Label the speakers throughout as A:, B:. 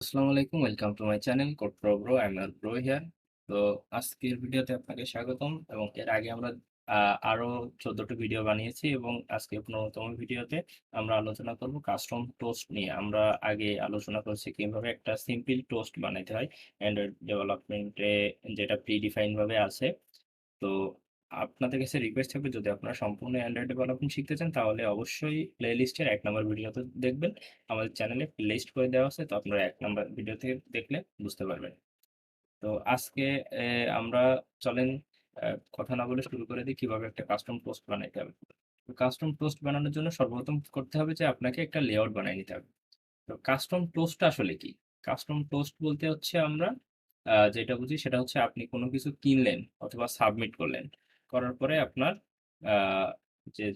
A: আসসালামু আলাইকুম, welcome to my channel CodePro Bro. I'm your bro here. তো আজকের ভিডিওতে আপনাকে স্বাগতম। এবং এর আগে আমরা আরো 14টি ভিডিও বানিয়েছি এবং আজকে 15তম ভিডিওতে আমরা আলোচনা করব কাস্টম টোস্ট নিয়ে। আমরা আগে আলোচনা করছি কিভাবে একটা সিম্পল টোস্ট বানাইতে হয় অ্যান্ড্রয়েড ডেভেলপমেন্টে, যেটা প্রিডিফাইন ভাবে আছে। তো আপনাদের কাছে রিকোয়েস্ট থাকবে, যদি আপনারা সম্পূর্ণ অ্যান্ড্রয়েড ডেভেলপমেন্ট শিখতে চান তাহলে অবশ্যই প্লে লিস্টের 1 নম্বর ভিডিওতে দেখবেন। আমাদের চ্যানেলে প্লে লিস্ট করে দেওয়া আছে, তো আপনারা 1 নম্বর ভিডিও থেকে দেখলে বুঝতে পারবেন। তো আজকে আমরা চলেন কথা না বলে শুরু করে দিই কিভাবে একটা কাস্টম পোস্ট বানাইতে হবে। তো কাস্টম পোস্ট বানানোর জন্য সর্বপ্রথম করতে হবে যে আপনাকে একটা লেআউট বানিয়ে নিতে হবে। তো কাস্টম টোস্টটা আসলে কি? কাস্টম টোস্ট বলতে হচ্ছে আমরা যেটা বুঝি সেটা হচ্ছে আপনি কোনো কিছু কিনলেন অথবা সাবমিট করলেন। করার পরে আপনার আ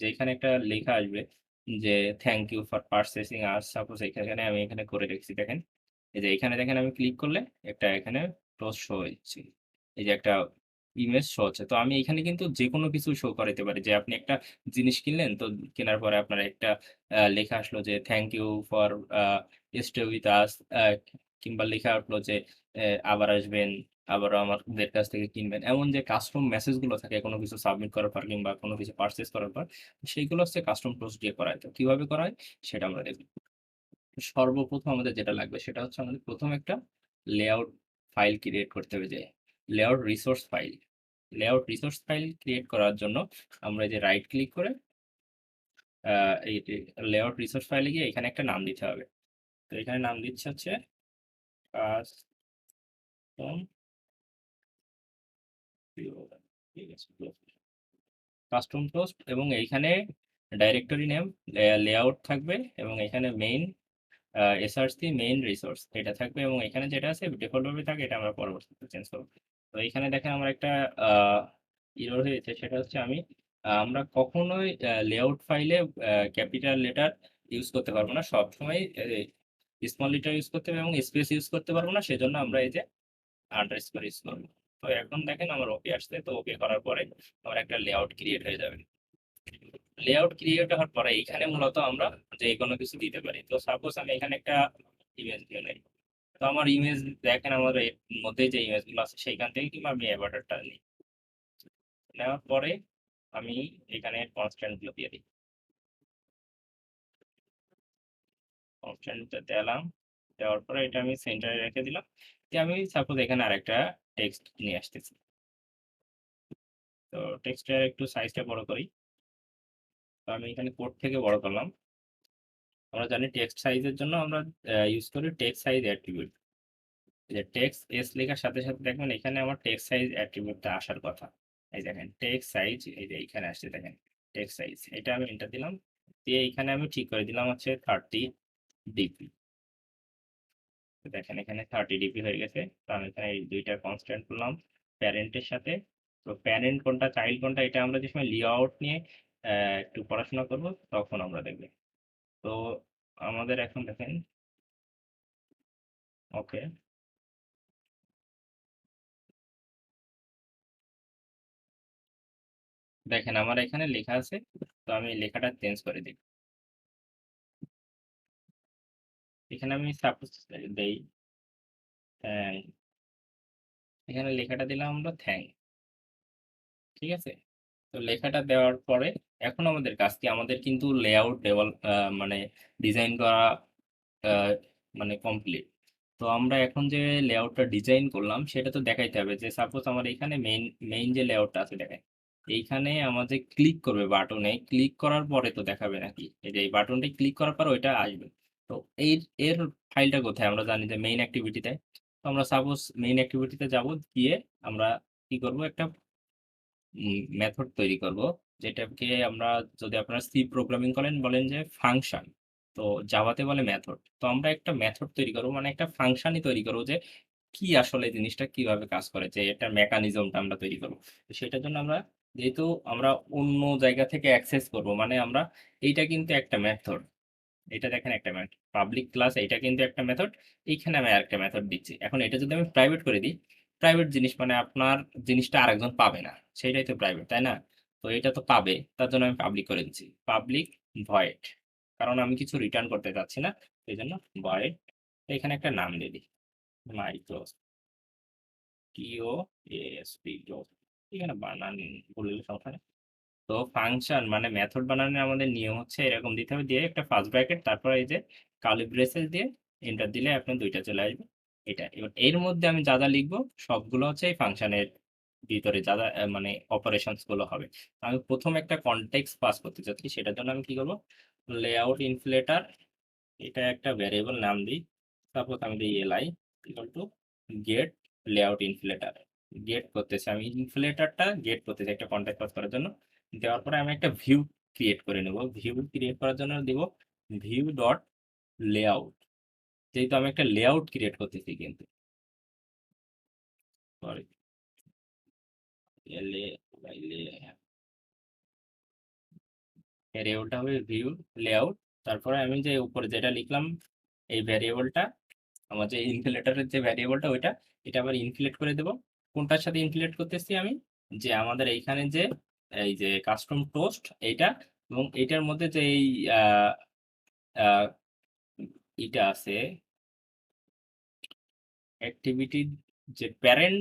A: যেখানে একটা লেখা আসবে যে thank you for purchasing us, suppose এখানে আমি এখানে করে রেখেছি দেখেন। এই যে এখানে দেখেন আমি ক্লিক করলে একটা এখানে টোস্ট শো হচ্ছে। এই যে একটা ইমেজ শো হচ্ছে। তো আমি এখানে কিন্তু যেকোনো কিছু শো করাইতে পারি, যে আপনি একটা জিনিস কিনলেন, তো কেনার পরে আপনার একটা লেখা আসলো যে thank you for a stay with us, কিংবা লেখা উঠলো যে আবার আসবেন, আবারও আমাদের কাছ থেকে কিনবেন। এমন যে কাস্টম মেসেজ গুলো থাকে কোনো কিছু সাবমিট করার পর কিংবা কোনো কিছু পারচেজ করার পর, সেইগুলো হচ্ছে কাস্টম পোস্ট দিয়ে করা হয়। তো কিভাবে করা হয় সেটা আমরা দেখব। সর্বপ্রথম আমাদের যেটা লাগবে সেটা হচ্ছে আমাদের প্রথম একটা লেআউট ফাইল ক্রিয়েট করতে হবে, যে layout resource file. Layout resource file create করার জন্য আমরা এই যে রাইট ক্লিক করে এই লেআউট রিসোর্স ফাইলে গিয়ে এখানে একটা নাম দিতে হবে। তো এখানে নাম দিচ্ছে হচ্ছে কাস্টম, ঠিক আছে, কাস্টম পোস্ট। এবং এইখানে ডাইরেক্টরি নেম লেআউট থাকবে, এবং এখানে মেইন এসআরসি মেইন রিসোর্স এটা থাকবে, এবং এখানে যেটা আছে ডিফল্ট ভাবে থাকে, এটা আমরা পরবর্তীতে চেঞ্জ করবো। তো এখানে দেখেন আমার একটা ইরর হয়েছে, সেটা হচ্ছে আমরা কখনোই লেআউট ফাইলে ক্যাপিটাল লেটার ইউজ করতে পারবো না, সবসময় স্মল লেটার ইউজ করতে হবে এবং স্পেস ইউজ করতে পারবো না, সেজন্য আমরা এই যে আন্ডারস্কোর ইউজ করবো। তো এখন দেখেন আমার ওকে আসছে, তো ওকে করার পরে আমার একটা লেআউট ক্রিয়েট হয়ে যাবে। লেআউট ক্রিয়েট হওয়ার পরে এখানে মূলত আমরা যে কোনো কিছু দিতে পারি। তো সাপোজ আমি এখানে একটা ইমেজ দিয়ে নেই। তো আমার ইমেজ দেখেন, আমার এর মধ্যে যে ইমেজ গুলো আছে সেইখান থেকে কিংবা আমি অ্যাভাটারটা নিই। নেওয়ার পরে আমি এখানে কনস্ট্যান্ট গুলো দিয়ে দিই। কনস্ট্যান্ট দিলাম, দেওয়ার পরে এটা আমি সেন্টারে রেখে দিলাম। যে আমি সাপোজ এখানে আরেকটা টেক্সট নিয়ে আসতেছি। তো টেক্সটের একটু সাইজটা বড় করি। তো আমি এখানে কোড থেকে বড় করলাম। আমরা জানি টেক্সট সাইজের জন্য আমরা ইউজ করি টেক্সট সাইজ অ্যাট্রিবিউট। যে টেক্সট এস লেখার সাথে সাথে দেখবেন এখানে আমার টেক্সট সাইজ অ্যাট্রিবিউটটা আসার কথা। এই দেখেন টেক্সট সাইজ, এই যে এখানে আসছে দেখেন টেক্সট সাইজ, এটা আমি এন্টার দিলাম। দিয়ে এখানে আমি ঠিক করে দিলাম হচ্ছে 30 ডিপি। দেখেন এখানে 30 ডিপি হয়ে গেছে। তো আমি এখানে এই দুইটা কনস্ট্যান্ট করলাম প্যারেন্টের সাথে। তো প্যারেন্ট কোনটা চাইল্ড কোনটা এটা আমরা যে সময় লেআউট নিয়ে একটু পড়াশোনা করব তখন আমরা দেখব। তো আমাদের এখন দেখেন, ওকে, দেখেন আমার এখানে লেখা আছে। তো আমি লেখাটা চেঞ্জ করে দিই। এখানে আমি সাপোজ দেই থ্যাংক, এখানে লেখাটা দিলাম আমরা থ্যাংক, ঠিক আছে। তো লেখাটা দেওয়ার পরে এখন আমাদের কাজ কি, আমাদের কিন্তু লেআউট ডেভেলপ মানে ডিজাইন করা আহ, মানে কমপ্লিট। তো আমরা এখন যে লেআউটটা ডিজাইন করলাম সেটা তো দেখাইতে হবে। যে সাপোজ আমার এখানে মেইন মেইন যে লেআউটটা আছে দেখেন, এইখানে আমাদের ক্লিক করবে, বাটনে ক্লিক করার পরে তো দেখাবে নাকি, এই যে এই বাটনটা ক্লিক করার পর ওইটা আসবে। তো এই এর ফাইলটা কোথায়, আমরা জানি যে মেইন অ্যাক্টিভিটিতে। তো আমরা সাপোজ মেইন অ্যাক্টিভিটিতে যাব, গিয়ে আমরা কি করব, একটা মেথড তৈরি করব, যেটাকে আমরা, যদি আপনারা সি প্রোগ্রামিং করেন বলেন যে ফাংশন, তো জাভাতে বলে মেথড। তো আমরা একটা মেথড তৈরি করব, মানে একটা ফাংশনই তৈরি করব, যে কি আসলে জিনিসটা কিভাবে কাজ করে, যে এটার মেকানিজমটা আমরা তৈরি করব। তো সেটার জন্য আমরা, যেহেতু আমরা অন্য জায়গা থেকে অ্যাক্সেস করব, মানে আমরা, এইটা কিন্তু একটা মেথড, এটা দেখেন একটা মেথড পাবলিক ক্লাস, এটা কিন্তু একটা মেথড। এইখানে আমি আরেকটা মেথড দিচ্ছি। এখন এটা যদি আমি প্রাইভেট করে দিই, প্রাইভেট জিনিস মানে আপনার জিনিসটা আরেকজন পাবে না, সেটাই তো প্রাইভেট, তাই না? তো এটা তো পাবে, তার জন্য আমি পাবলিক করে দিচ্ছি, পাবলিক ভয়েড, কারণ আমি কিছু রিটার্ন করতে চাচ্ছি না, এই জন্য ভয়েড এখানে একটা নাম দিয়ে দিই, মাইক্রোস্ট, টিওএসপি, এখানে বানান বললে সমস্যা নেই। তো ফাংশন মানে মেথড বানানোর আমাদের নিয়ম হচ্ছে এরকম দিতে হবে, দিয়ে একটা ফার্স্ট ব্র্যাকেট, তারপর এই যে কার্লি ব্রেসেস দিয়ে এন্টার দিলে আপনার দুইটা চলে আসবে। এটা এবার এর মধ্যে আমি যা যা লিখবো সবগুলো হচ্ছে এই ফাংশনের ভিতরে যা যা মানে অপারেশনস গুলো হবে। আমি প্রথম একটা কনটেক্সট পাস করতে চাচ্ছি, সেটার জন্য আমি কি করবো, লেআউট ইনফ্লেটার, এটা একটা ভ্যারিয়েবল নাম দিই। সাপোজ আমি দিই LI equal to get layout inflater. Get করতেছি, আমি ইনফ্লেটারটা গেট করতেছি একটা কন্ট্যাক্ট পাস করার জন্য। দেওয়ার পরে আমি একটা ভিউ ক্রিয়েট করে নেব। ভিউ ক্রিয়েট করার জন্য দিব ভিউ ডট লেআউট, যেহেতু আমি একটা লেআউট ক্রিয়েট করতেছি কিন্তু, সরি, এলে ভ্যারিয়েবলটা হবে ভিউ লেআউট। তারপরে আমি যে উপরে যেটা লিখলাম এই ভ্যারিয়েবলটা, আমার যে ইনফ্লেটারের যে ভ্যারিয়েবলটা ওইটা, এটা আবার ইনফ্লেট করে দেব। কোনটার সাথে ইনফ্লেট করতেছি আমি, যে আমাদের এইখানে যে এই যে কাস্টম টোস্ট এইটা, এবং এইটার মধ্যে যে এই আহ, আহ, এটা আছে অ্যাক্টিভিটি, যে প্যারেন্ট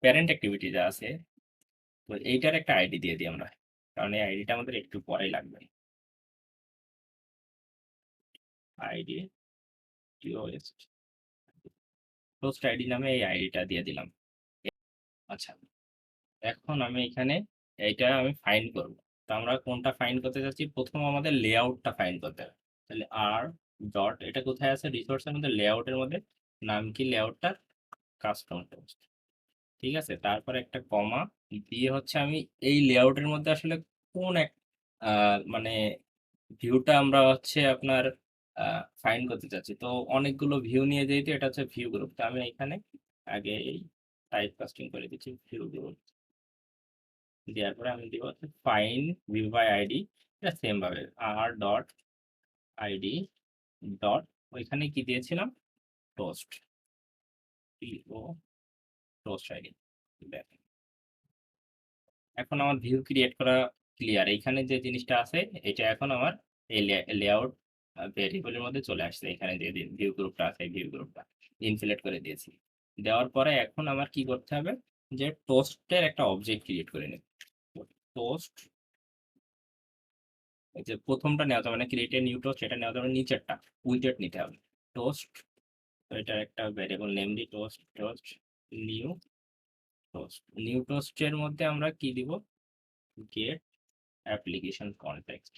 A: প্যারেন্ট অ্যাক্টিভিটি যা আছে, তো এইটার একটা আইডি দিয়ে দিই আমরা, কারণ এই আইডিটা আমাদের একটু পরেই লাগবে। আইডি টোস্ট আইডি নামে এই আইডিটা দিয়ে দিলাম। আচ্ছা, এখন আমি এখানে এইটা আমি ফাইন্ড করব। তো আমরা কোনটা ফাইন্ড করতে যাচ্ছি, প্রথম আমাদের লেআউটটা ফাইন্ড করতে হবে। তাহলে আর ডট, এটা কোথায় আছে, রিসোর্সের মধ্যে লেআউটের মধ্যে, নাম কি লেআউটটা, কাস্টম টেক্সট, ঠিক আছে। তারপরে একটা কমা দিয়ে হচ্ছে আমি এই লেআউটের মধ্যে আসলে কোন এক মানে ভিউটা আমরা হচ্ছে আপনার ফাইন্ড করতে চাচ্ছি। তো অনেকগুলো ভিউ নিয়ে যেহেতু এটা হচ্ছে ভিউ গ্রুপ, তো আমি এখানে আগে এই টাইপ কাস্টিং করে দিচ্ছি ভিউ গ্রুপ। দেওয়ার পরে আমি দিব হচ্ছে ফাইন ভিউ বাই আইডি, এটা সেম ভাবে আর ডট আইডি ডট, ওইখানে কি দিয়েছিলাম, টোস্ট, টিও টোস্ট আইডি। এখন আমার ভিউ ক্রিয়েট করা ক্লিয়ার, এইখানে যে জিনিসটা আছে এটা এখন আমার এই লেআউট ভেরিয়েবলের মধ্যে চলে আসছে। এখানে যে ভিউ গ্রুপটা আছে এই ভিউ গ্রুপটা ইনফিলেট করে দিয়েছি। দেওয়ার পরে এখন আমার কি করতে হবে, যে টোস্টের একটা অবজেক্ট ক্রিয়েট করে নেব। টোস্ট, এই যে প্রথমটা নেওয়া যাবে না, ক্রিয়েট নিউ টোস্ট, সেটা নেওয়া যাবে নিচেরটা, উইডজেট নিতে হবে। টোস্ট, তো এটার একটা ভ্যারিয়েবল নেম দিই toast, toast new toast. New টোস্টের মধ্যে আমরা কি দিব, গেট অ্যাপ্লিকেশন কনটেক্সট।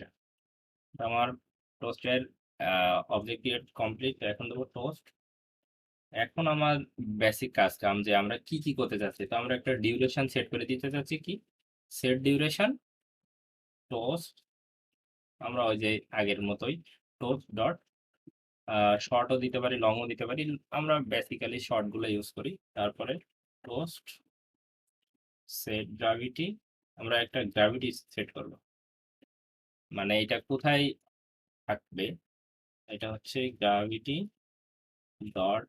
A: আমার টোস্টের অবজেক্ট ক্রিয়েট কমপ্লিট। এখন দেবো টোস্ট। এখন আমার বেসিক কাজ কাম যে আমরা কি কি করতে চাচ্ছি, তো আমরা একটা ডিউরেশন সেট করে দিতে চাচ্ছি, কি সেট ডিউরেশন টোস্ট, আমরা ওই যে আগের মতোই টোস্ট ডট, শর্টও দিতে পারি লংও দিতে পারি, আমরা বেসিক্যালি শর্ট গুলো ইউজ করি। তারপরে টোস্ট সেট গ্র্যাভিটি, আমরা একটা গ্র্যাভিটি সেট করব, মানে এটা কোথায় থাকবে, এটা হচ্ছে গ্র্যাভিটি ডট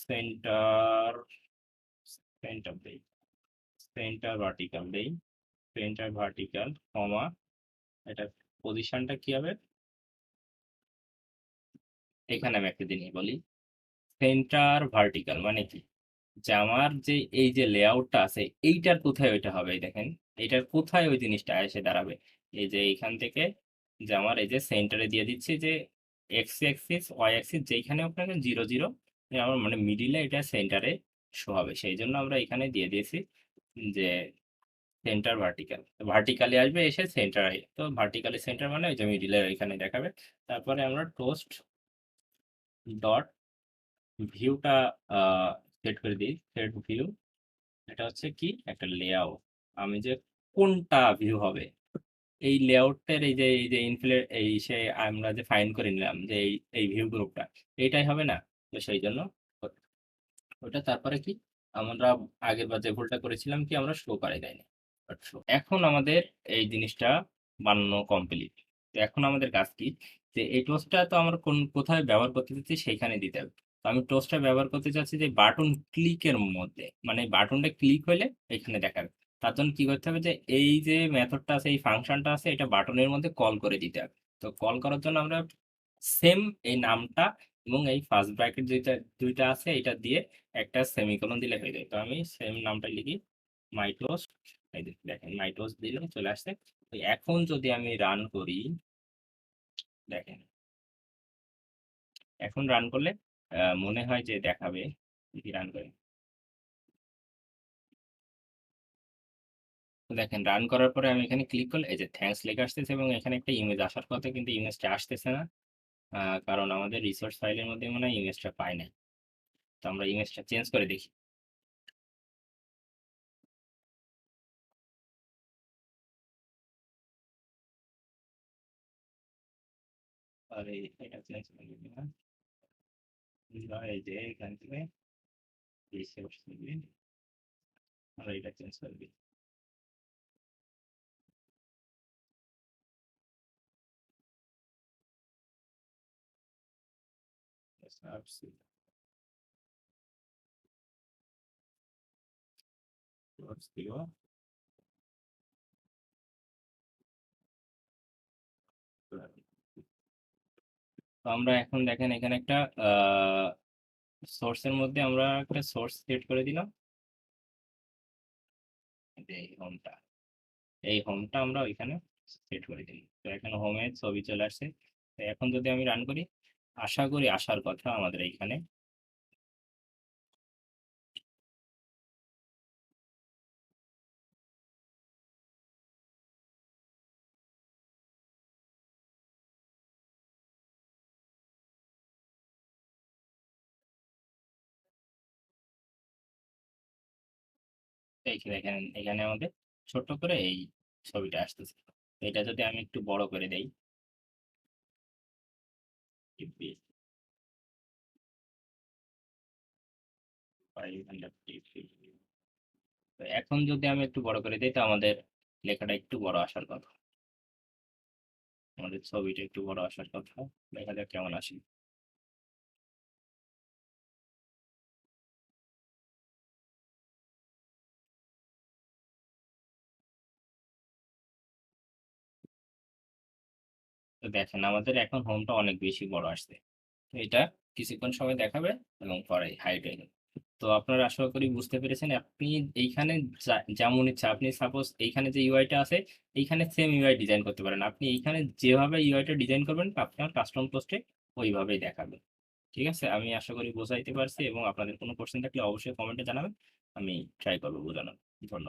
A: সেন্টার, সেন্টার দেই, সেন্টার ভার্টিক্যাল দেই, সেন্টার ভার্টিক্যাল কমা, এটা পজিশনটা কি হবে, এখানে আমি একটা জিনিস বলি, সেন্টার ভার্টিক্যাল মানে কি, যে আমার যে এই যে লেআউটটা আছে এইটার কোথায় ওইটা হবে, এই দেখেন এইটার কোথায় ওই জিনিসটা এসে দাঁড়াবে। এই যে এইখান থেকে, যে আমার এই যে সেন্টারে দিয়ে দিচ্ছি যে এক্স অ্যাক্সিস ওয়াই অ্যাক্সিস যেখানে আপনাকে 0 0, আমার মানে মিডিলে এটা সেন্টারে শো হবে, সেই জন্য আমরা এখানে দিয়ে দিয়েছি যে সেন্টার ভার্টিক্যাল, ভার্টিক্যালি আসবে এসে সেন্টার, তো ভার্টিক্যালি সেন্টার মানে ওই যে মিডিলে এখানে দেখাবে। তারপরে আমরা টোস্ট ডট ভিউটা সেট করে দিই, সেট ভিউ, এটা হচ্ছে কি একটা লেআউট, আমি যে কোনটা ভিউ হবে এই লেআউটের, এই যে ইনফ্লে এই সে আমরা যে ফাইন্ড করে নিলাম যে এই এই ভিউ গ্রুপটা এইটাই হবে না, তো সেই জন্য ওটা। তারপরে কি আমরা আগের বার যে ভুলটা করেছিলাম কি আমরা শো করাই দেয়নি, বাট শো। এখন আমাদের এই জিনিসটা বানানো কমপ্লিট। তো এখন আমাদের কাজ কি, যে এই টোস্টটা তো আমরা কোথায় ব্যবহার করতে চাচ্ছি সেইখানে দিতে হবে। তো আমি টোস্টটা ব্যবহার করতে চাচ্ছি যে বাটন ক্লিকের মধ্যে, মানে বাটনটা ক্লিক হলে এখানে দেখাবে। তার জন্য কি করতে হবে, যে এই যে মেথডটা আছে এই ফাংশনটা আছে এটা বাটনের মধ্যে কল করে দিতে হবে। তো কল করার জন্য আমরা সেম এই নামটা এবং এই ফার্স্ট ব্র্যাকেট যেটা দুইটা আছে এটা দিয়ে একটা সেমিকোলন দিলে হয়ে যায়। তো আমি সেম নামটা লিখি, মাইটোস। এই যে দেখেন মাইটোস দিলে চলে আসছে। তো এখন যদি আমি রান করি, দেখেন এখন রান করলে মনে হয় যে দেখাবে, যদি রান করে। তো দেখেন রান করার পরে আমি এখানে ক্লিক করলে এই যে থ্যাঙ্কস লেখা আসতেছে এবং এখানে একটা ইমেজ আসার কথা, কিন্তু ইমেজটা আসতেছে না। কারণ আমাদের রিসোর্স ফাইলের মধ্যে মনে হয় ইমেজটা পাই নাই। তো আমরা ইমেজটা চেঞ্জ করে দেখি। আর এটা চেঞ্জ করে দিই না, এই যে এখান থেকে রিসোর্স নিবি, আর এটা চেঞ্জ করে দিই। সার্চ দিব। তো আমরা এখন দেখেন এখানে একটা সোর্সের মধ্যে আমরা একটা সোর্স সেট করে দিলাম, এই হোমটা। এই হোমটা আমরা ওইখানে সেট করে দিই। তো এখানে হোমে ছবি চলে আসছে। তো এখন যদি আমি রান করি, আশা করি আসার কথা আমাদের এইখানে। এখানে এখানে আমাদের ছোট করে এই ছবিটা আসতেছে। তো এটা যদি আমি একটু বড় করে দেই, 500 pixel। তো এখন যদি আমি একটু বড় করে দিই, তো আমাদের লেখাটা একটু বড় আসার কথা, আমাদের ছবিটা একটু বড় আসার কথা। দেখা যাক কেমন আসে। তো দেখেন আমাদের এখন হোমটা অনেক বেশি বড় আসছে। তো এটা কিছুক্ষণ সময় দেখাবে এবং পরে হাইড হয়ে যাবে। তো আপনারা আশা করি বুঝতে পেরেছেন। আপনি এইখানে যেমন ইচ্ছা, আপনি সাপোজ এইখানে যে ইউআইটা আছে এইখানে সেম ইউআই ডিজাইন করতে পারেন। আপনি এইখানে যেভাবে ইউআইটা ডিজাইন করবেন আপনার কাস্টম পোস্টে ওইভাবেই দেখাবে। ঠিক আছে, আমি আশা করি বোঝাইতে পারছি, এবং আপনাদের কোনো কোশ্চেন থাকলে অবশ্যই কমেন্টে জানাবেন, আমি ট্রাই করবো বোঝানোর। ধন্যবাদ।